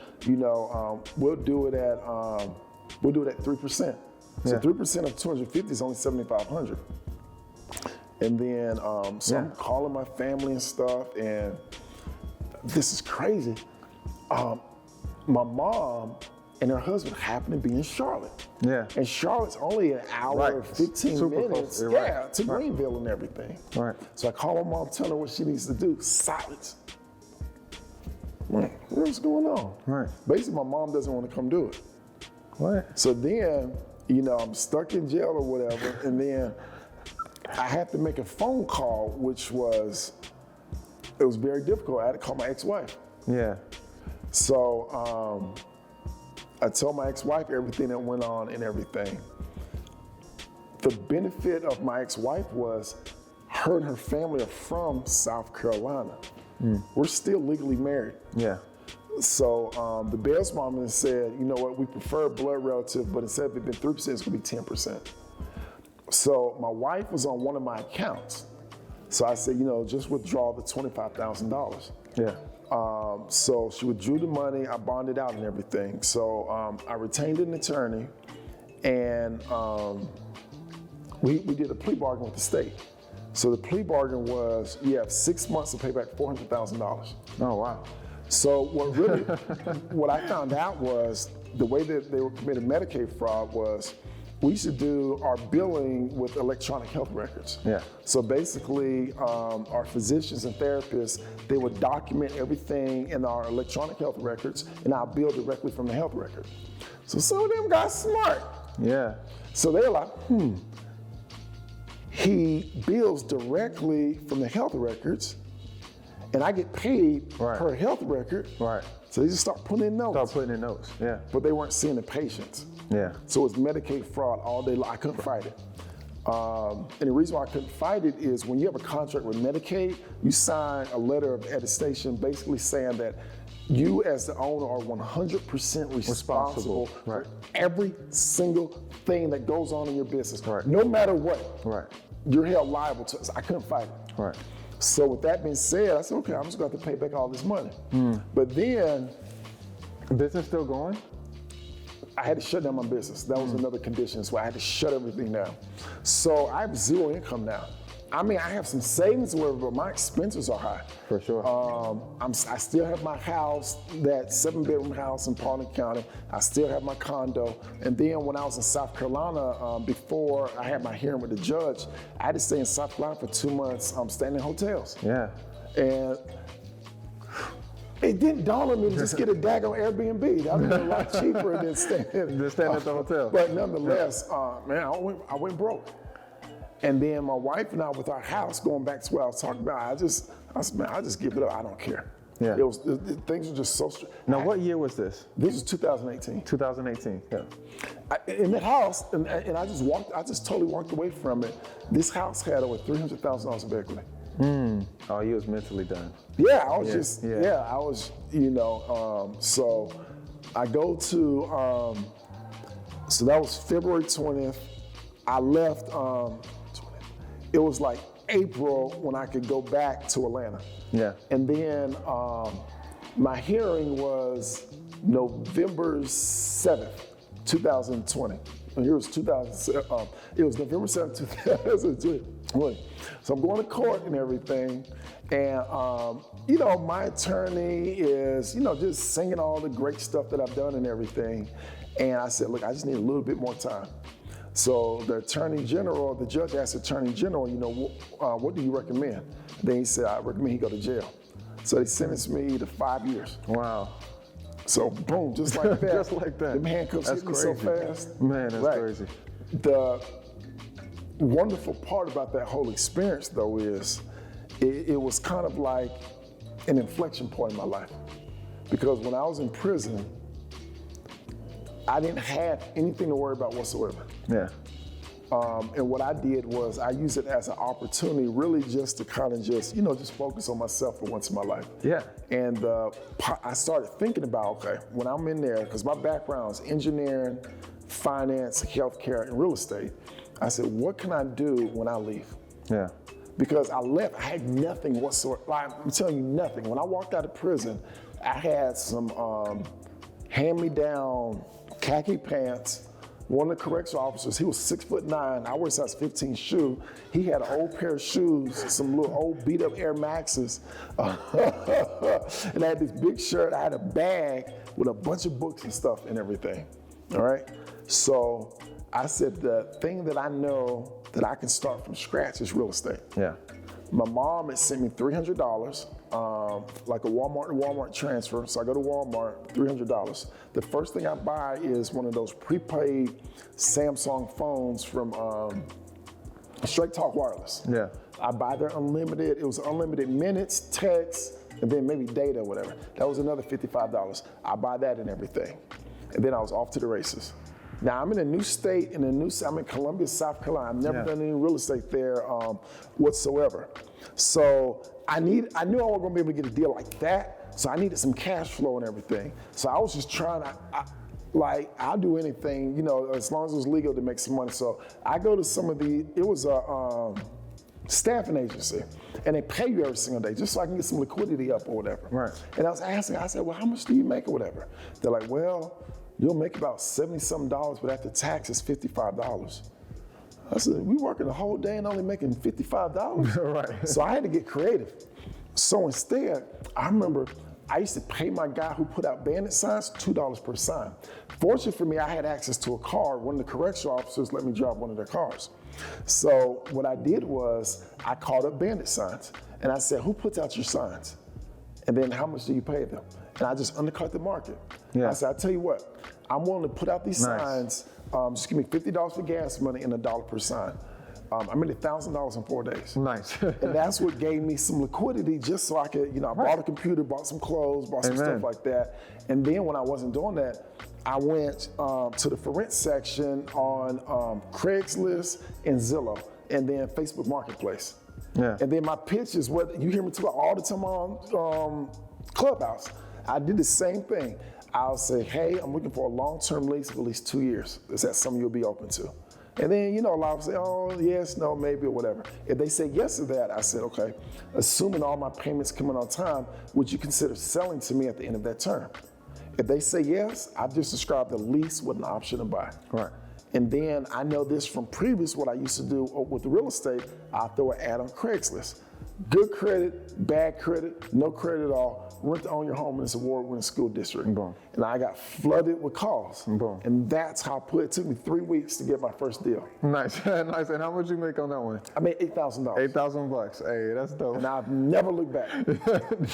we'll do it at 3%. So 3% of 250 is only 7,500. And then I'm calling my family and stuff, and this is crazy. My mom and her husband happened to be in Charlotte. Yeah. And Charlotte's only an hour, 15 Super minutes, close. Right. to Greenville and everything. Right. So I call my mom, tell her what she needs to do. Silence. What's going on? Right. Basically, my mom doesn't want to come do it. What? So then, I'm stuck in jail or whatever, and then I had to make a phone call, it was very difficult. I had to call my ex-wife. Yeah. So I told my ex-wife everything that went on and everything. The benefit of my ex-wife was her and her family are from South Carolina. We're still legally married. Yeah. So the bail bondsman said, you know what, we prefer a blood relative, but instead of it being 3%, it's gonna be 10%. So my wife was on one of my accounts. So I said, just withdraw the $25,000. Yeah. So she withdrew the money, I bonded out and everything. So I retained an attorney, and we did a plea bargain with the state. So the plea bargain was, you have 6 months to pay back $400,000. Oh, wow. So what I found out was the way that they were committing Medicaid fraud was we used to do our billing with electronic health records. Yeah. So basically, our physicians and therapists, they would document everything in our electronic health records, and I'll bill directly from the health record. So some of them got smart. Yeah. So they're like, he bills directly from the health records, and I get paid per health record. Right. So they just start putting in notes. Start putting in notes, yeah. But they weren't seeing the patients. Yeah. So it's Medicaid fraud all day long. I couldn't fight it. And the reason why I couldn't fight it is when you have a contract with Medicaid, you sign a letter of attestation basically saying that you as the owner are 100% responsible for every single thing that goes on in your business. Right. No matter what. Right. You're held liable to us. I couldn't fight it. Right. So with that being said, I said, okay, I'm just going to have to pay back all this money. But then, business still going? I had to shut down my business. That was another condition, so I had to shut everything down. So I have zero income now. I mean, I have some savings, or whatever, but my expenses are high. For sure. I still have my house, that 7-bedroom house in Paulding County. I still have my condo. And then when I was in South Carolina, before I had my hearing with the judge, I had to stay in South Carolina for 2 months, staying in hotels. Yeah. And it didn't dawn on me to just get a daggone Airbnb. That would be a lot cheaper than staying at the hotel. But nonetheless, man, I went broke. And then my wife and I, with our house, going back to what I was talking about, I said, man, I just give it up. I don't care. Yeah. Things were just so. Now, what year was this? This was 2018. 2018. Yeah. In that house, and I just totally walked away from it. This house had over $300,000 of equity. Oh, you was mentally done. Yeah, I was I was, so I go to, so that was February 20th. I left, it was like April when I could go back to Atlanta. Yeah. And then my hearing was November 7th, 2020. And here was it was November 7th, 2020. So I'm going to court and everything. And, my attorney is, just singing all the great stuff that I've done and everything. And I said, look, I just need a little bit more time. So the judge asked the attorney general, what do you recommend? Then he said, I recommend he go to jail. So they sentenced me to 5 years. Wow. So boom, just like that. Just like that. Them handcuffs hit me so fast. Man, that's crazy. The wonderful part about that whole experience, though, is it was kind of like an inflection point in my life. Because when I was in prison, I didn't have anything to worry about whatsoever. Yeah. And what I did was I used it as an opportunity really just to kind of just focus on myself for once in my life. Yeah. And I started thinking about, okay, when I'm in there, because my background is engineering, finance, healthcare, and real estate. I said, what can I do when I leave? Yeah. Because I left, I had nothing whatsoever. Like, I'm telling you nothing. When I walked out of prison, I had some hand-me-down khaki pants. One of the correctional officers, he was 6'9", I wear a size 15 shoe. He had an old pair of shoes, some little old beat up Air Maxes. And I had this big shirt, I had a bag with a bunch of books and stuff and everything, all right? So I said, the thing that I know that I can start from scratch is real estate. Yeah. My mom had sent me $300, like a Walmart to Walmart transfer. So I go to Walmart, $300. The first thing I buy is one of those prepaid Samsung phones from Straight Talk Wireless. Yeah. I buy their unlimited, it was unlimited minutes, texts, and then maybe data or whatever. That was another $55. I buy that and everything. And then I was off to the races. Now I'm in a new state, I'm in Columbia, South Carolina. I've never done any real estate there whatsoever. So I knew I wasn't gonna be able to get a deal like that. So I needed some cash flow and everything. So I was just trying I'll do anything, as long as it was legal to make some money. So I go to it was a staffing agency, and they pay you every single day just so I can get some liquidity up or whatever. Right. And I was asking, I said, well, how much do you make or whatever? They're like, well, you'll make about $70-something, but after tax, it's $55. I said, we working the whole day and only making $55? Right. So I had to get creative. So instead, I remember I used to pay my guy who put out bandit signs $2 per sign. Fortunately for me, I had access to a car. One of the correctional officers let me drive one of their cars. So what I did was I called up bandit signs and I said, who puts out your signs? And then how much do you pay them? And I just undercut the market. Yeah. I said, I'll tell you what, I'm willing to put out these signs, just give me $50 for gas money and $1 per sign. I made $1,000 in 4 days. Nice. And that's what gave me some liquidity just so I could, I bought a computer, bought some clothes, bought some stuff like that. And then when I wasn't doing that, I went to the for rent section on Craigslist and Zillow, and then Facebook Marketplace. Yeah. And then my pitch is what you hear me talk all the time on Clubhouse. I did the same thing. I'll say, hey, I'm looking for a long-term lease of at least 2 years. Is that something you'll be open to? And then, a lot of them say, oh, yes, no, maybe, or whatever. If they say yes to that, I said, okay, assuming all my payments come in on time, would you consider selling to me at the end of that term? If they say yes, I've just described the lease with an option to buy. Right. And then I know this from previous what I used to do with the real estate, I throw an ad on Craigslist. Good credit, bad credit, no credit at all, rent to own your home in this award-winning school district. Boom. And I got flooded with calls. Boom. And that's how it took me 3 weeks to get my first deal. Nice, nice. And how much you make on that one? I made $8,000. $8,000. Hey, that's dope. And I've never looked back.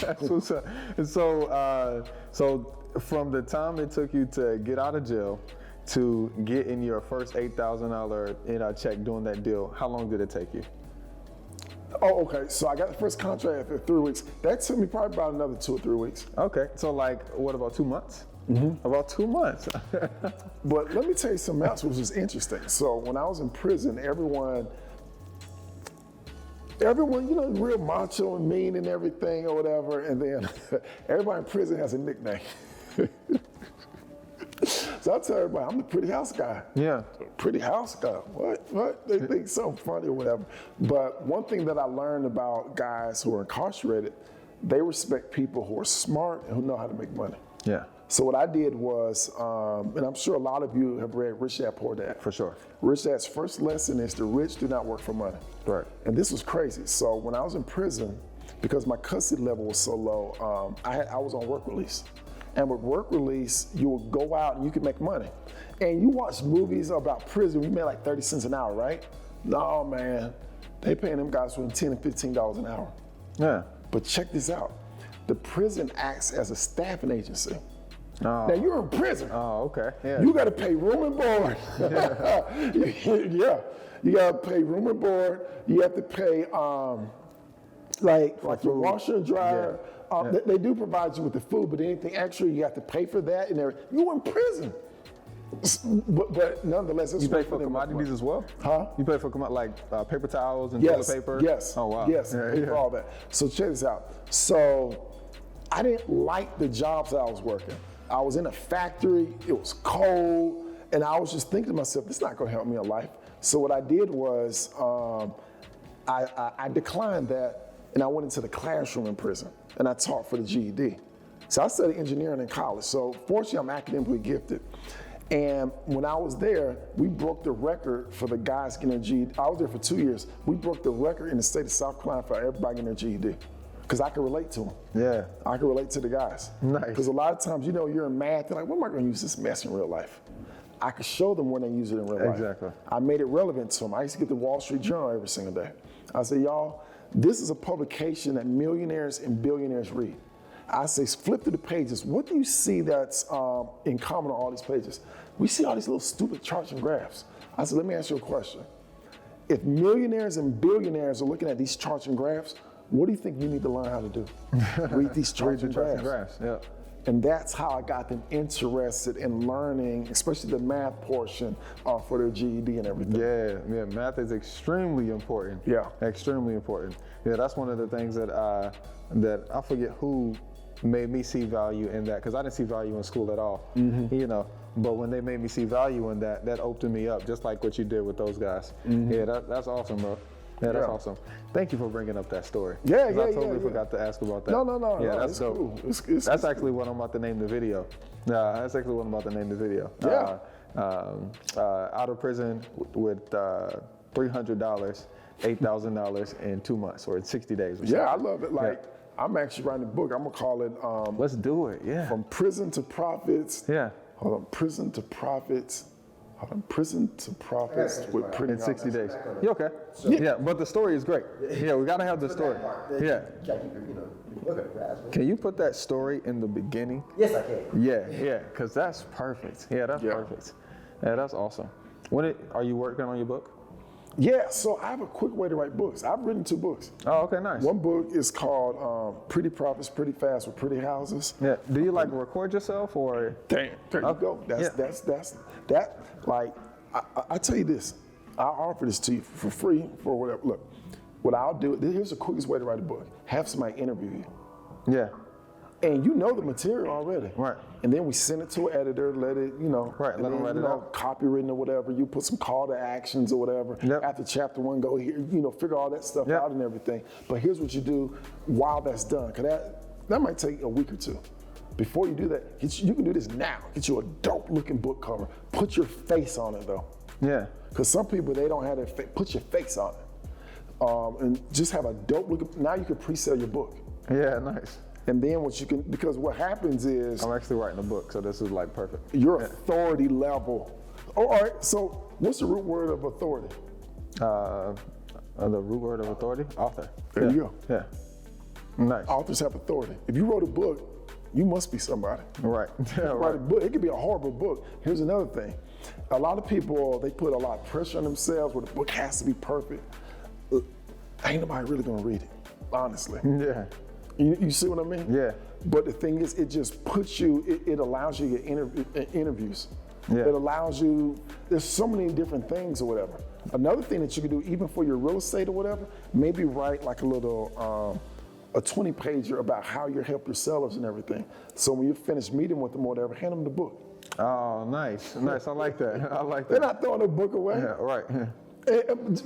That's what's up. And so from the time it took you to get out of jail to getting your first $8,000 check doing that deal, how long did it take you? Oh, okay. So I got the first contract after 3 weeks. That took me probably about another 2 or 3 weeks. Okay. So what about 2 months? Mm-hmm. About 2 months. But let me tell you something else which is interesting. So when I was in prison, everyone, real macho and mean and everything or whatever. And then everybody in prison has a nickname. So I tell everybody, I'm the pretty house guy. Yeah. Pretty house guy. What? They think something funny or whatever. But one thing that I learned about guys who are incarcerated, they respect people who are smart and who know how to make money. Yeah. So what I did was, and I'm sure a lot of you have read Rich Dad Poor Dad. For sure. Rich Dad's first lesson is the rich do not work for money. Right. And this was crazy. So when I was in prison, because my custody level was so low, I was on work release. And with work release, you would go out and you could make money. And you watch movies about prison, we made like 30 cents an hour, right? No, man, they paying them guys between $10 and $15 an hour. Yeah. But check this out. The prison acts as a staffing agency. Oh. Now you're in prison. Oh, okay. Yeah. You gotta pay room and board. Yeah. You gotta pay room and board. You have to pay like your washer and dryer. Yeah. They do provide you with the food, but anything extra, you have to pay for that. And you're in prison. But nonetheless, you pay for commodities as well? Huh? You pay for paper towels and yes, toilet paper? Yes. Oh, wow. Yes, Yeah, pay for all that. So check this out. So I didn't like the jobs that I was working. I was in a factory, it was cold, and I was just thinking to myself, this is not gonna help me in life. So what I did was, I declined that, and I went into the classroom in prison, and I taught for the GED. So I studied engineering in college, so fortunately I'm academically gifted. And when I was there, we broke the record for the guys getting their GED. I was there for 2 years. We broke the record in the state of South Carolina for everybody getting their GED. Because I could relate to them. Yeah. I could relate to the guys. Nice. Because a lot of times, you're in math, they're like, when am I going to use this mess in real life? I could show them when they use it in real life. Exactly. I made it relevant to them. I used to get the Wall Street Journal every single day. I say, y'all, this is a publication that millionaires and billionaires read. I say, flip through the pages. What do you see that's in common on all these pages? We see all these little stupid charts and graphs. I said, let me ask you a question. If millionaires and billionaires are looking at these charts and graphs, what do you think you need to learn how to do? Read these charts and graphs. Yeah. And that's how I got them interested in learning, especially the math portion for their GED and everything. Yeah, math is extremely important. Yeah. Extremely important. Yeah, that's one of the things that I forget who made me see value in that, because I didn't see value in school at all. Mm-hmm. But when they made me see value in that opened me up, just like what you did with those guys. Mm-hmm. Yeah, that's awesome, bro. Yeah, that's awesome. Thank you for bringing up that story. I totally forgot to ask about that. No. Yeah, that's it's dope. Cool. That's actually what I'm about to name the video. That's actually what I'm about to name the video. Yeah. Out of prison with $300, $8,000 in 2 months or in 60 days. Or yeah, I love it. I'm actually writing a book. I'm gonna call it. Let's do it. Yeah. From prison to profits. Yeah. Hold on, prison to profits. With pretty in 60 days. You okay? So, yeah, but the story is great. Yeah, we gotta have the story. Yeah. Can you put that story in the beginning? Yes, I can. Yeah, because that's perfect. Yeah, that's perfect. Yeah, that's awesome. Are you working on your book? Yeah, so I have a quick way to write books. I've written 2 books. Oh, okay, nice. One book is called Pretty Profits, Pretty Fast with Pretty Houses. Yeah. Do you record yourself or? There you go. I tell you this, I'll offer this to you for free for whatever. Look, what I'll do, here's the quickest way to write a book. Have somebody interview you. Yeah. And you know the material already. Right. And then we send it to an editor, let it, Right, let them write it out. Copywritten or whatever. You put some call to actions or whatever. Yep. After chapter 1, go here, figure all that stuff out and everything. But here's what you do while that's done, because that might take a week or 2. before you do that, you can do this now. Get you a dope looking book cover. Put your face on it though. Yeah. Because some people, they don't have their face. Put your face on it. And just have a dope looking, now you can pre-sell your book. Yeah, nice. And then because what happens is. I'm actually writing a book, so this is like perfect. Your authority level. Oh, all right, so what's the root word of authority? The root word of authority? Author. There you go. Yeah. Nice. Authors have authority. If you wrote a book, you must be somebody. Right. Write a book. It could be a horrible book. Here's another thing. A lot of people, they put a lot of pressure on themselves where the book has to be perfect. Ain't nobody really gonna read it, honestly. Yeah. You see what I mean? Yeah. But the thing is, it just puts you, it allows you to get interviews. Yeah. It allows you, there's so many different things or whatever. Another thing that you can do, even for your real estate or whatever, maybe write like a little, a 20-pager about how you help your sellers and everything. So when you finish meeting with them or whatever, hand them the book. Oh, nice. Nice. I like that. I like that. They're not throwing the book away. Yeah, right.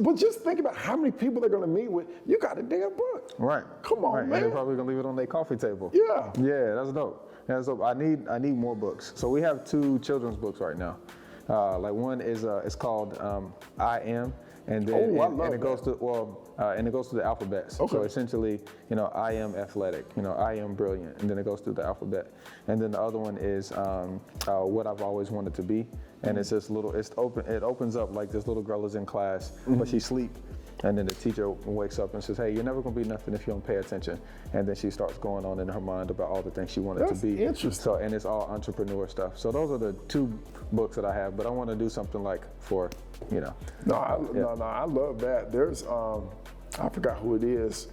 But just think about how many people they're going to meet with. You got a damn book. Right. Come on, right. man. And they're probably gonna leave it on their coffee table. Yeah. Yeah, that's dope. That's dope. I need more books. So we have 2 children's books right now. Like one is it's called I Am, and then and it goes to the alphabet. Okay. So essentially, I am athletic. I am brilliant, and then it goes through the alphabet. And then the other one is what I've always wanted to be. And it's this little, it opens up like this little girl is in class, but she's asleep. And then the teacher wakes up and says, hey, you're never gonna be nothing if you don't pay attention. And then she starts going on in her mind about all the things she wanted to be. That's interesting. So, and it's all entrepreneur stuff. So those are the 2 books that I have, but I wanna do something like for, No, I love that. There's, I forgot who it is.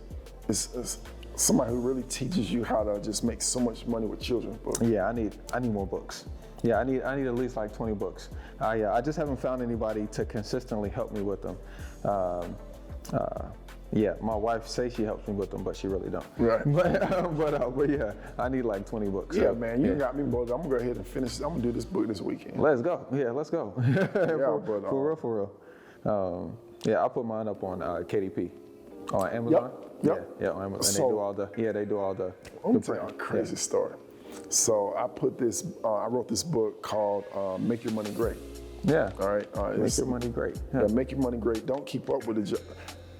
It's somebody who really teaches you how to just make so much money with children's books. Yeah, I need more books. Yeah, I need at least like 20 books. I just haven't found anybody to consistently help me with them. Yeah, my wife says she helps me with them, but she really don't. Right. But yeah, I need like 20 books. Yeah, so, man, you got me, brother. I'm gonna go ahead and finish. I'm gonna do this book this weekend. Let's go. Yeah, let's go. For real. Yeah, I'll put mine up on KDP on Amazon. Yep. Yeah, on Amazon. And they do all the. I'm gonna tell you a crazy story. So I wrote this book called Make Your Money Great. Yeah. All right. Make your money great. Yeah, make your money great. Don't keep up with the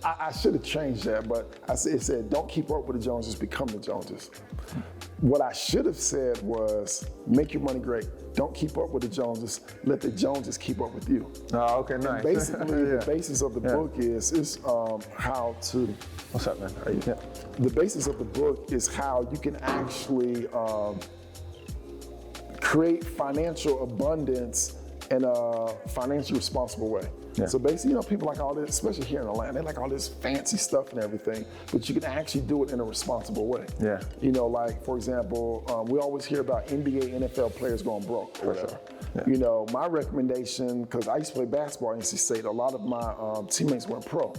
I should have changed that, but it said, don't keep up with the Joneses, become the Joneses. What I should have said was, make your money great. Don't keep up with the Joneses, let the Joneses keep up with you. Oh, okay, nice. And basically, the basis of the book is how to. What's up, man? Yeah. The basis of the book is how you can actually create financial abundance in a financially responsible way. Yeah. So basically, people like all this, especially here in Atlanta, they like all this fancy stuff and everything, but you can actually do it in a responsible way. Yeah. Like, for example, we always hear about NBA, NFL players going broke or whatever. Yeah. My recommendation, because I used to play basketball at NC State, a lot of my teammates went pro.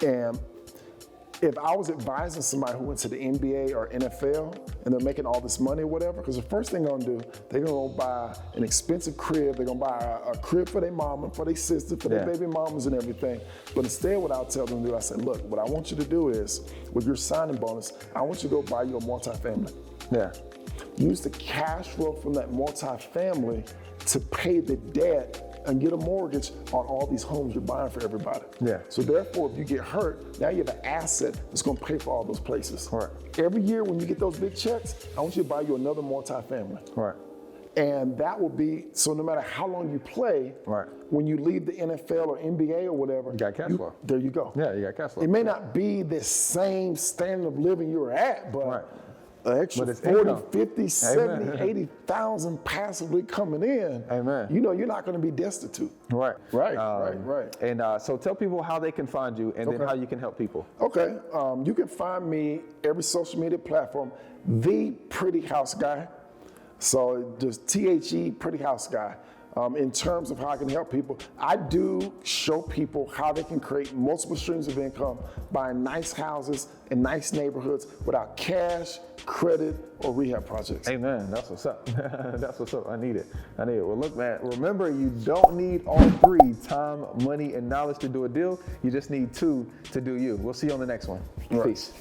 And if I was advising somebody who went to the NBA or NFL and they're making all this money or whatever, because the first thing they're gonna do, they're gonna buy an expensive crib, they're gonna buy a crib for their mama, for their sister, for their baby mamas and everything. But instead what I'll tell them to do, I said, look, what I want you to do is, with your signing bonus, I want you to go buy you a multifamily. Yeah. Use the cash flow from that multifamily to pay the debt and get a mortgage on all these homes you're buying for everybody. Yeah. So therefore, if you get hurt, now you have an asset that's gonna pay for all those places. Right. Every year when you get those big checks, I want you to buy you another multifamily. Right. And that will be, so no matter how long you play, right, when you leave the NFL or NBA or whatever, you got cash flow. There you go. Yeah, you got cash flow. It may not be the same standard of living you were at, but an extra 40, income. 50, 70, 80,000 passively coming in, Amen. You're not going to be destitute. Right. Right. And so tell people how they can find you and then how you can help people. Okay. You can find me every social media platform, The Pretty House Guy. So just THE Pretty House Guy. In terms of how I can help people, I do show people how they can create multiple streams of income buying nice houses in nice neighborhoods without cash, credit, or rehab projects. Amen. That's what's up. That's what's up. I need it. Well, look, man, remember, you don't need all 3, time, money, and knowledge to do a deal. You just need 2 to do you. We'll see you on the next one. Peace.